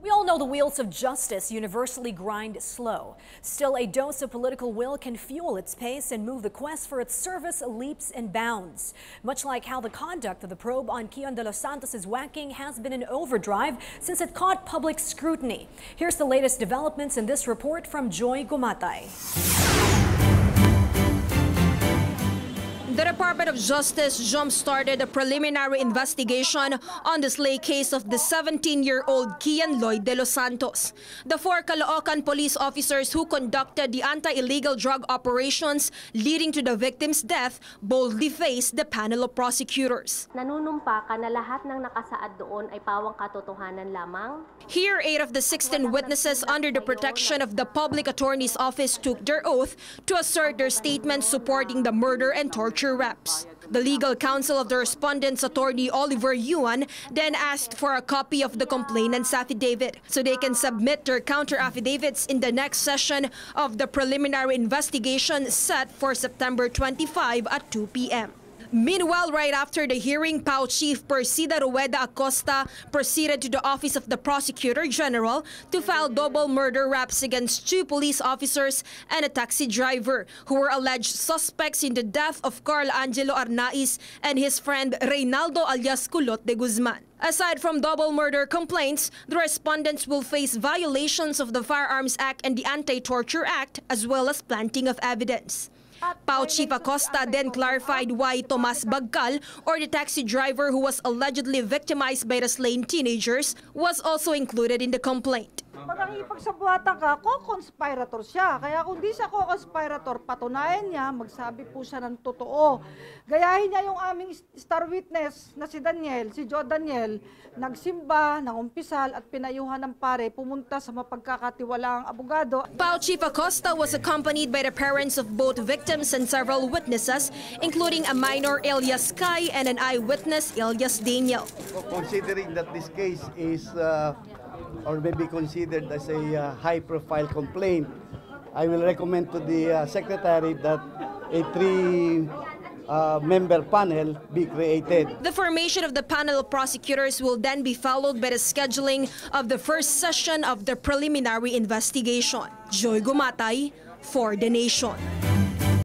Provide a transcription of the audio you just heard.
We all know the wheels of justice universally grind slow. Still, a dose of political will can fuel its pace and move the quest for its service leaps and bounds. Much like how the conduct of the probe on Kian de los Santos' whacking has been in overdrive since it caught public scrutiny. Here's the latest developments in this report from Joy Gumatay. The Department of Justice jump-started a preliminary investigation on the slay case of the 17-year-old Kian Lloyd de los Santos. The four Caloocan police officers who conducted the anti-illegal drug operations leading to the victim's death boldly faced the panel of prosecutors. Nanunumpa ka na lahat ng nakasaad doon ay pawang katotohanan lamang. Here, 8 of the 16 witnesses under the protection of the Public Attorney's Office took their oath to assert their statements supporting the murder and torture raps. The legal counsel of the respondent's attorney, Oliver Yuan, then asked for a copy of the complainant's affidavit so they can submit their counter-affidavits in the next session of the preliminary investigation set for September 25 at 2 p.m. Meanwhile, right after the hearing, PAO Chief Persida Rueda Acosta proceeded to the Office of the Prosecutor General to file double murder raps against 2 police officers and a taxi driver who were alleged suspects in the death of Carl Angelo Arnaiz and his friend Reynaldo alias Culot de Guzman. Aside from double murder complaints, the respondents will face violations of the Firearms Act and the Anti-Torture Act, as well as planting of evidence. PAO Chief Acosta then clarified why Tomas Bagcal, or the taxi driver who was allegedly victimized by the slain teenagers, was also included in the complaint. Pag ang ipagsabuhatan ka, co-conspirator siya. Kaya kung di siya co-conspirator, patunayan niya, magsabi po siya ng totoo. Gayahin niya yung aming star witness na si Daniel, si Joe Daniel, nagsimba, nangumpisal at pinayuhan ng pare, pumunta sa mapagkakatiwalaang abogado. PAO Chief Acosta was accompanied by the parents of both victims and several witnesses, including a minor alias Kai and an eyewitness alias Daniel. Considering that this case is or may be considered as a high-profile complaint, I will recommend to the Secretary that a 3-member panel be created. The formation of the panel of prosecutors will then be followed by the scheduling of the first session of the preliminary investigation. Joy Gumatay for The Nation.